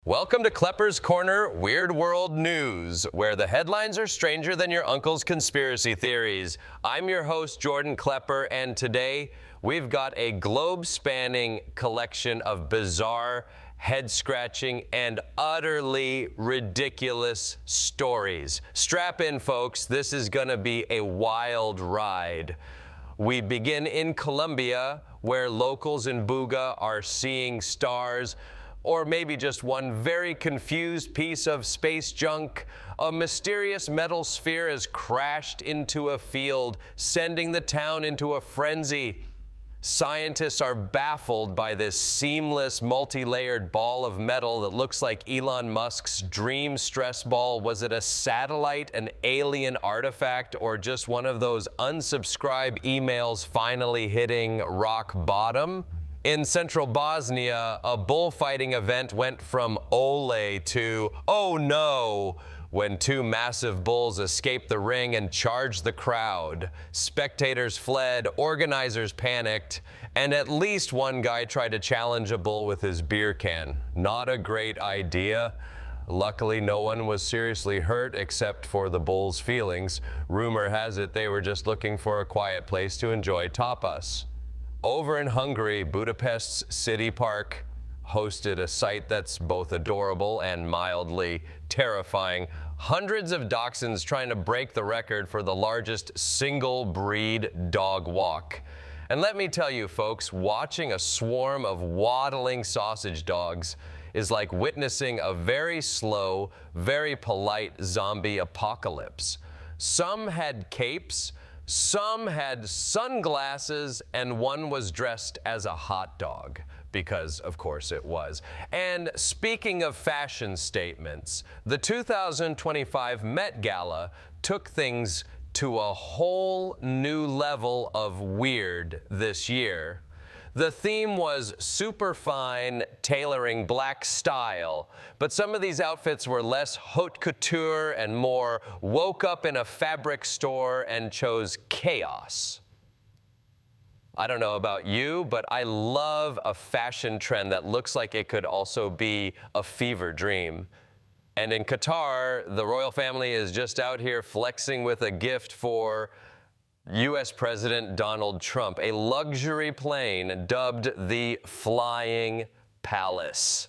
Welcome to Klepper's Corner Weird World News, where the headlines are stranger than your uncle's conspiracy theories. I'm your host, Jordan Klepper, and today we've got a globe-spanning collection of bizarre, head-scratching, and utterly ridiculous stories. Strap in, folks. This is going to be a wild ride. We begin in Colombia, where locals in Buga are seeing stars, or maybe just one very confused piece of space junk. A mysterious metal sphere has crashed into a field, sending the town into a frenzy. Scientists are baffled by this seamless, multi-layered ball of metal that looks like Elon Musk's dream stress ball. Was it a satellite, an alien artifact, or just one of those unsubscribe emails finally hitting rock bottom? In central Bosnia, a bullfighting event went from ole to oh no when two massive bulls escaped the ring and charged the crowd. Spectators fled, organizers panicked, and at least one guy tried to challenge a bull with his beer can. Not a great idea. Luckily, no one was seriously hurt except for the bull's feelings. Rumor has it they were just looking for a quiet place to enjoy tapas. Over in Hungary, Budapest's city park hosted a sight that's both adorable and mildly terrifying. Hundreds of dachshunds trying to break the record for the largest single-breed dog walk. And let me tell you, folks, watching a swarm of waddling sausage dogs is like witnessing a very slow, very polite zombie apocalypse. Some had capes, some had sunglasses, and one was dressed as a hot dog, because of course it was. And speaking of fashion statements, the 2025 Met Gala took things to a whole new level of weird this year. The theme was super fine tailoring black style, but some of these outfits were less haute couture and more woke up in a fabric store and chose chaos. I don't know about you, but I love a fashion trend that looks like it could also be a fever dream. And in Qatar, the royal family is just out here flexing with a gift for U.S. President Donald Trump, a luxury plane dubbed the Flying Palace.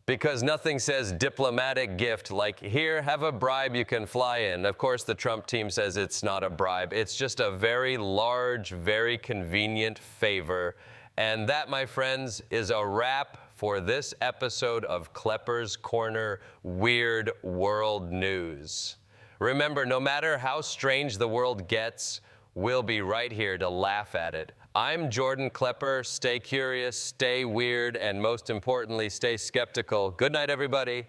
Because nothing says diplomatic gift like, here, have a bribe you can fly in. Of course, the Trump team says it's not a bribe. It's just a very large, very convenient favor. And that, my friends, is a wrap for this episode of Klepper's Corner Weird World News. Remember, no matter how strange the world gets, we'll be right here to laugh at it. I'm Jordan Klepper. Stay curious, stay weird, and most importantly, stay skeptical. Good night, everybody.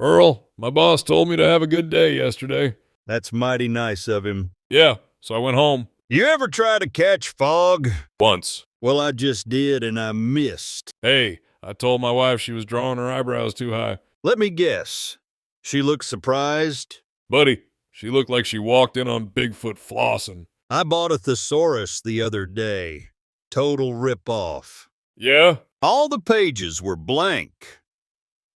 Earl, my boss told me to have a good day yesterday. That's mighty nice of him. Yeah, so I went home. You ever try to catch fog? Once. Well, I just did, and I missed. Hey, I told my wife she was drawing her eyebrows too high. Let me guess. She looked surprised? Buddy, she looked like she walked in on Bigfoot flossing. I bought a thesaurus the other day. Total rip-off. Yeah? All the pages were blank.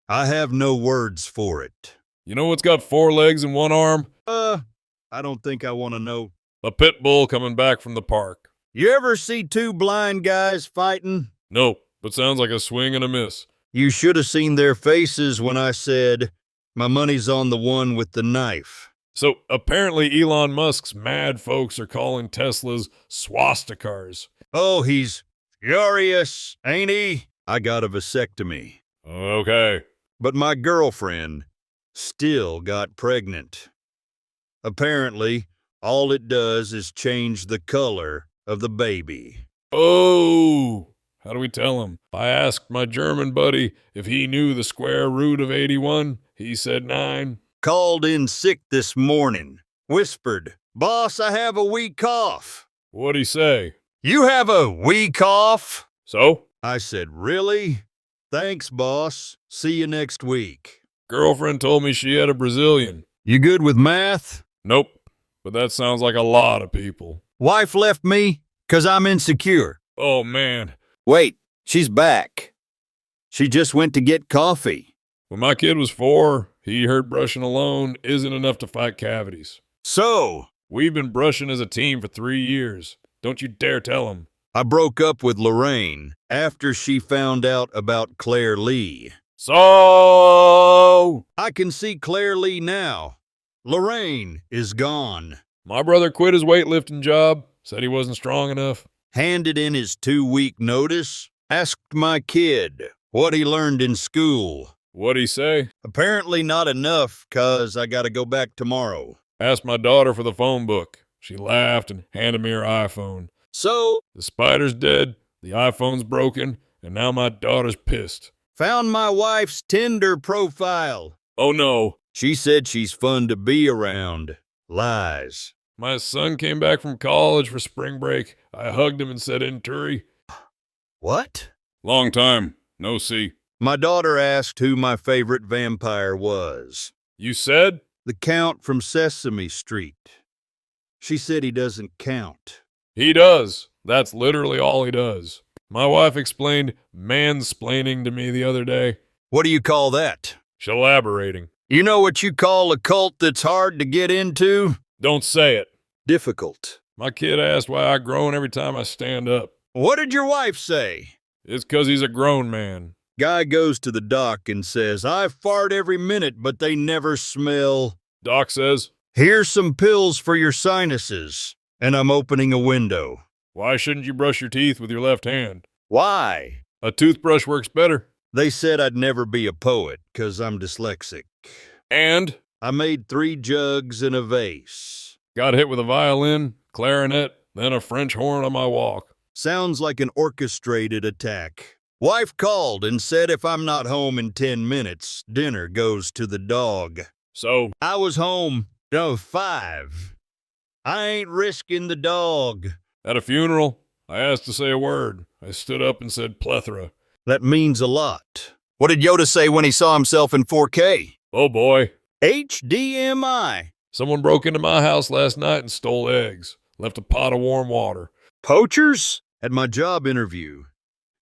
I have no words for it. You know what's got 4 legs and 1 arm? I don't think I want to know. A pit bull coming back from the park. You ever see 2 blind guys fighting? No, but sounds like a swing and a miss. You should have seen their faces when I said, my money's on the one with the knife. So apparently Elon Musk's mad folks are calling Teslas swastikars. Oh, he's furious, ain't he? I got a vasectomy. Okay. But my girlfriend still got pregnant. Apparently, all it does is change the color of the baby. Oh, how do we tell him? I asked my German buddy if he knew the square root of 81. He said 9. Called in sick this morning. Whispered, boss, I have a weak cough. What'd he say? You have a weak cough? So? I said, really? Thanks, boss. See you next week. Girlfriend told me she had a Brazilian. You good with math? Nope, but that sounds like a lot of people. Wife left me 'cause I'm insecure. Oh, man. Wait, she's back. She just went to get coffee. When my kid was 4, he heard brushing alone isn't enough to fight cavities. So, We've been brushing as a team for 3 years. Don't you dare tell him. I broke up with Lorraine after she found out about Claire Lee. So, I can see Claire Lee now. Lorraine is gone. my brother quit his weightlifting job, said he wasn't strong enough. Handed in his 2-week notice. Asked my kid what he learned in school. What'd he say? Apparently not enough, 'cause I gotta go back tomorrow. Asked my daughter for the phone book. She laughed and handed me her iPhone. So, The spider's dead, the iPhone's broken, and now my daughter's pissed. found my wife's Tinder profile. Oh no. She said she's fun to be around. Lies. My son came back from college for spring break. I hugged him and said, "Inturi." What? Long time. No see. My daughter asked who my favorite vampire was. You said? The Count from Sesame Street. She said he doesn't count. He does. That's literally all he does. My wife explained mansplaining to me the other day. What do you call that? Elaborating. You know what you call a cult that's hard to get into? Don't say it. Difficult. My kid asked why I groan every time I stand up. What did your wife say? It's 'cause he's a grown man. Guy goes to the doc and says, I fart every minute, but they never smell. Doc says, Here's some pills for your sinuses. And I'm opening a window. why shouldn't you brush your teeth with your left hand? Why? A toothbrush works better. They said I'd never be a poet, 'cause I'm dyslexic. And I made 3 jugs and a vase. got hit with a violin, clarinet, then a French horn on my walk. Sounds like an orchestrated attack. Wife called and said if I'm not home in 10 minutes, dinner goes to the dog. So, I was home. No, 5. I ain't risking the dog. at a funeral, I asked to say a word. I stood up and said plethora. That means a lot. What did Yoda say when he saw himself in 4K? Oh boy. HDMI. Someone broke into my house last night and stole eggs. Left a pot of warm water. Poachers? At my job interview,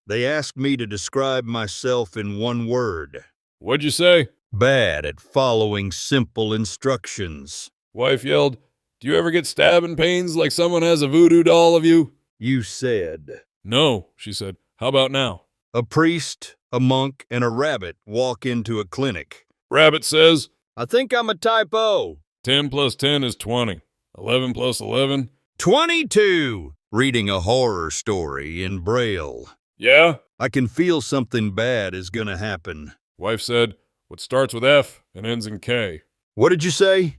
they asked me to describe myself in 1 word. What'd you say? Bad at following simple instructions. Wife yelled, do you ever get stabbing pains like someone has a voodoo doll of you? You said. No, she said. How about now? A priest, a monk, and a rabbit walk into a clinic. Rabbit says, I think I'm a typo. 10 plus 10 is 20. 11 plus 11? 22. Reading a horror story in Braille. Yeah? I can feel something bad is gonna happen. Wife said, what starts with F and ends in K? What did you say?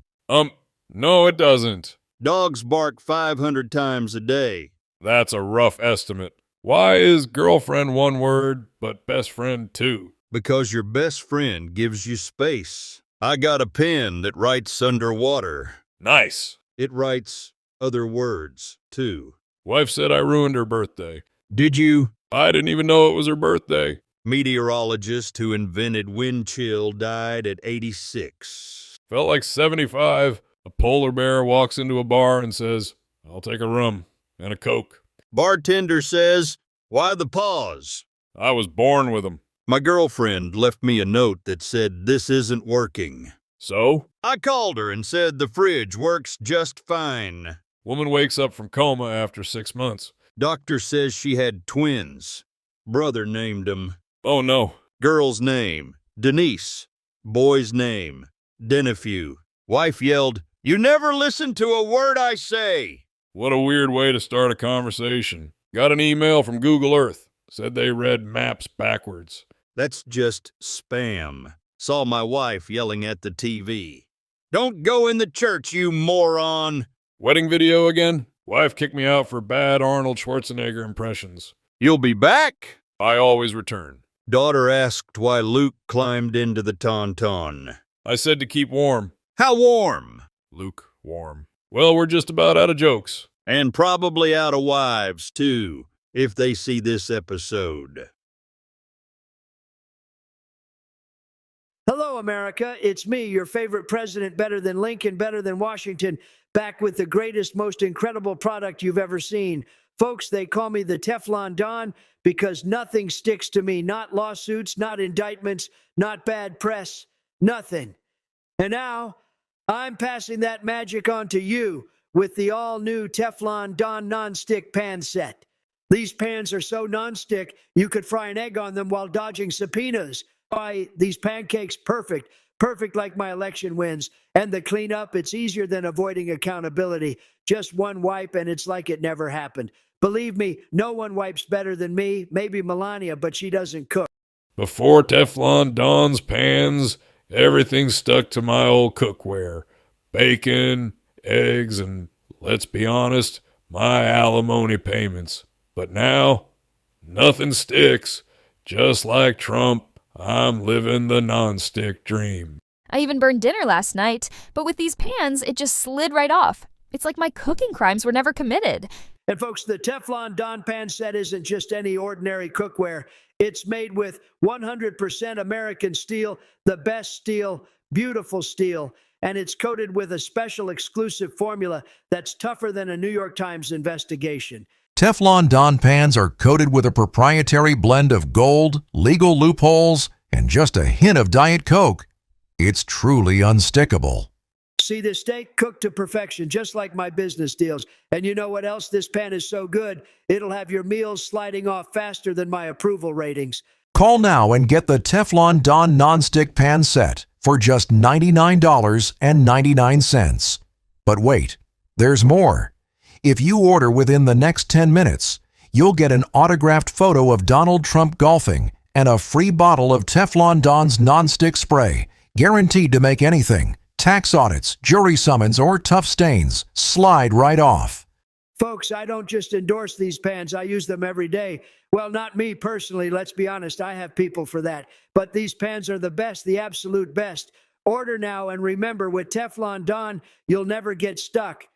No, it doesn't. Dogs bark 500 times a day. That's a rough estimate. Why is girlfriend 1 word, but best friend 2? Because your best friend gives you space. I got a pen that writes underwater. Nice. It writes other words, too. Wife said I ruined her birthday. Did you? I didn't even know it was her birthday. Meteorologist who invented wind chill died at 86. Felt like 75. A polar bear walks into a bar and says, I'll take a rum and a Coke. Bartender says, why the pause? I was born with 'em. My girlfriend left me a note that said, this isn't working. So? I called her and said the fridge works just fine. Woman wakes up from coma after 6 months. Doctor says she had twins. Brother named them. Oh no. Girl's name, Denise. Boy's name, Denifew. Wife yelled, you never listen to a word I say. What a weird way to start a conversation. Got an email from Google Earth. Said they read maps backwards. That's just spam. Saw my wife yelling at the TV. Don't go in the church, you moron. Wedding video again? Wife kicked me out for bad Arnold Schwarzenegger impressions. You'll be back? I always return. Daughter asked why Luke climbed into the tauntaun. I said to keep warm. How warm? Luke, warm. Well, we're just about out of jokes. And probably out of wives, too, if they see this episode. Hello, America. It's me, your favorite president, better than Lincoln, better than Washington, back with the greatest, most incredible product you've ever seen. Folks, they call me the Teflon Dawn because nothing sticks to me. Not lawsuits, not indictments, not bad press, nothing. And now, I'm passing that magic on to you with the all-new Teflon Dawn non-stick pan set. These pans are so non-stick, you could fry an egg on them while dodging subpoenas. Why, these pancakes, perfect like my election wins. And the cleanup, it's easier than avoiding accountability. Just one wipe and it's like it never happened. Believe me, no one wipes better than me. Maybe Melania, but she doesn't cook. Before Teflon Dawn's pans, everything stuck to my old cookware. Bacon, eggs, and, let's be honest, my alimony payments. But now, nothing sticks. Just like Trump, I'm living the non-stick dream. I even burned dinner last night, but with these pans, it just slid right off. It's like my cooking crimes were never committed. And folks, the Teflon Dawn pan set isn't just any ordinary cookware. It's made with 100% American steel, the best steel, beautiful steel. And it's coated with a special exclusive formula that's tougher than a New York Times investigation. Teflon Dawn pans are coated with a proprietary blend of gold, legal loopholes, and just a hint of Diet Coke. It's truly unstickable. See this steak cooked to perfection, just like my business deals. And you know what else? This pan is so good, it'll have your meals sliding off faster than my approval ratings. Call now and get the Teflon Dawn non-stick pan set for just $99.99. But wait, there's more. If you order within the next 10 minutes, you'll get an autographed photo of Donald Trump golfing and a free bottle of Teflon Dawn's non-stick spray, guaranteed to make anything, tax audits, jury summons, or tough stains, slide right off. Folks, I don't just endorse these pans. I use them every day. Well, not me personally. Let's be honest. I have people for that. But these pans are the best, the absolute best. Order now, and remember, with Teflon Dawn, you'll never get stuck.